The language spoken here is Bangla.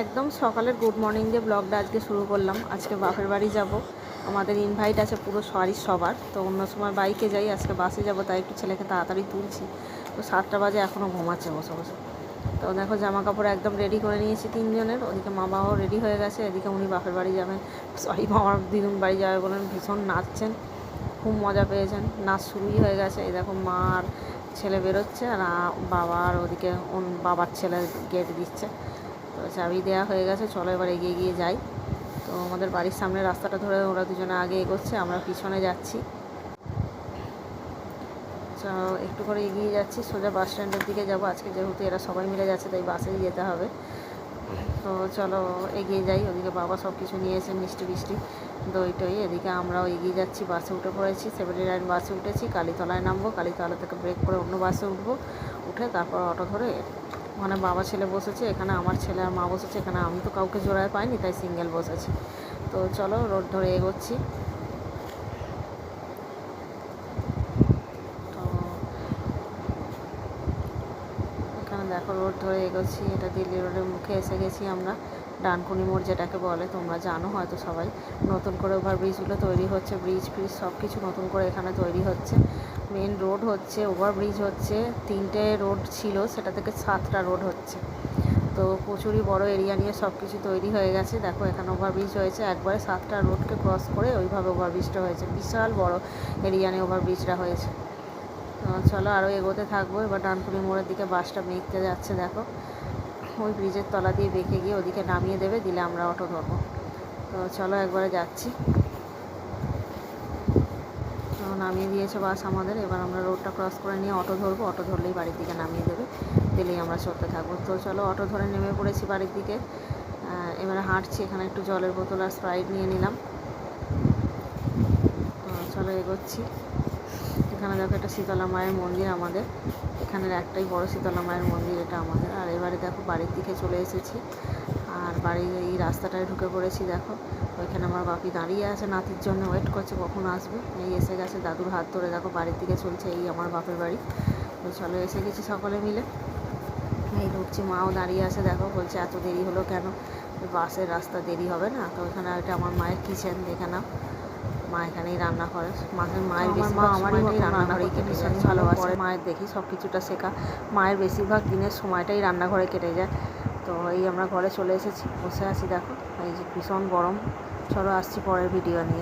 একদম সকালের গুড মর্নিং দিয়ে ব্লগটা আজকে শুরু করলাম। আজকে বাপের বাড়ি যাব, আমাদের ইনভাইট আছে পুরো সবার। তো অন্য সময় বাইকে যাই, আজকে বাসে যাব, তাই একটু ছেলেকে তাড়াতাড়ি তুলছি। তো 7টা বাজে, এখনও ঘুমাচ্ছে বসে বসে। তো দেখো জামা কাপড় একদম রেডি করে নিয়েছি তিনজনের। ওদিকে মা বাবাও রেডি হয়ে গেছে, এদিকে উনি বাপের বাড়ি যাবেন, মামার দিদুন বাড়ি যাবে বলেন, ভীষণ নাচছেন, খুব মজা পেয়েছেন, নাচ শুরুই হয়ে গেছে। এই দেখো মা আর ছেলে বেরোচ্ছে, আর বাবা আর ওদিকে বাবার ছেলে গেট দিচ্ছে। তো চাবি দেওয়া হয়ে গেছে, চলো এবার এগিয়ে গিয়ে যাই। তো আমাদের বাড়ির সামনে রাস্তাটা ধরে ওরা দুজনে আগে এগোচ্ছে, আমরা পিছনে যাচ্ছি। একটু করে এগিয়ে যাচ্ছি, সোজা বাস স্ট্যান্ডের দিকে যাব। আজকে যেহেতু এরা সবাই মিলে যাচ্ছে, তাই বাসেই যেতে হবে। তো চলো এগিয়ে যাই। ওদিকে বাবা সব কিছু নিয়েছে, মিষ্টি মিষ্টি দই টই। এদিকে আমরাও এগিয়ে যাচ্ছি, বাসে উঠে পড়েছি। 79 বাসে উঠেছি, কালীতলায় নামবো, কালীতলা থেকে ব্রেক করে অন্য বাসে উঠবো। উঠে তারপর অটো ধরে, মানে বাবা ছেলে বসেছে এখানে, আমার ছেলে আর মা বসেছে এখানে। আমি তো কাউকে জোড়ায় পাইনি, তাই সিঙ্গেল বসেছি। তো চলো রোড ধরে এগোচ্ছি। তো এখানে দেখো রোড ধরে এগোচ্ছি, এটা দিল্লি রোডের মুখে এসে গেছি আমরা। ডানকুনি মোড় যেটাকে বলে, তোমরা জানো হয়তো সবাই। নতুন করে ওভারব্রিজগুলো তৈরি হচ্ছে, ব্রিজ ফ্রিজ সব কিছু নতুন করে এখানে তৈরি হচ্ছে। মেন রোড হচ্ছে, ওভারব্রিজ হচ্ছে। 3টে রোড ছিল, সেটা থেকে 7টা রোড হচ্ছে। তো প্রচুরই বড় এরিয়া নিয়ে সব কিছু তৈরি হয়ে গেছে। দেখো এখানে ওভারব্রিজ হয়েছে, একবারে 7টা রোডকে ক্রস করে ওইভাবে ওভারব্রিজটা হয়েছে। বিশাল বড় এরিয়া নিয়ে ওভারব্রিজটা হয়েছে। তো চলো আরও এগোতে থাকবো। এবার ডানকুনি মোড়ের দিকে বাসটা বেঁকতে যাচ্ছে, দেখো ওই ব্রিজের তলা দিয়ে বেঁকে গিয়ে ওদিকে নামিয়ে দেবে, দিলে আমরা অটো ধরবো। তো চলো একবারে যাচ্ছি। তো নামিয়ে দিয়েছে বাস আমাদের, এবার আমরা রোডটা ক্রস করে নিয়ে অটো ধরবো। অটো ধরলেই বাড়ির দিকে নামিয়ে দেবে, দিলেই আমরা চলতে থাকবো। তো চলো অটো ধরে নেমে পড়েছি বাড়ির দিকে। এবারে হাঁটছি, এখানে একটু জলের বোতল আর স্প্রাইট নিয়ে নিলাম। তো চলো এগোচ্ছি। এখানে দেখো একটা শীতলা মায়ের মন্দির আমাদের, এখানের একটাই বড় শীতলা মায়ের মন্দির এটা আমাদের। আর এবারে দেখো বাড়ির দিকে চলে এসেছি, আর বাড়ির এই রাস্তাটায় ঢুকে পড়েছি। দেখো ওইখানে আমার বাপি দাঁড়িয়ে আছে, নাতির জন্য ওয়েট করছে কখন আসবে। এই এসে গেছে, দাদুর হাত ধরে দেখো বাড়ির দিকে চলছে। এই আমার বাপের বাড়ি। তো চলো এসে গেছি সকলে মিলে, এই ঢুকছি। মাও দাঁড়িয়ে আছে, দেখো বলছে এত দেরি হলো কেন, বাসের রাস্তা দেরি হবে না? তো ওইখানে এটা আমার মায়ের কিচেন, দেখে নাও। মা এখানেই রান্না করে, মায়ের বেশিরভাগ সময়টাই রান্নাঘরেই কেটে যায়। ভালোবাসে মায়ের, দেখি সব কিছুটা শেখা। মায়ের বেশিরভাগ দিনের সময়টাই রান্নাঘরে কেটে যায়। তো এই আমরা ঘরে চলে এসেছি, বসে আছি। দেখো এই যে ভীষণ গরম। চলো আসছি পরের ভিডিও নিয়ে।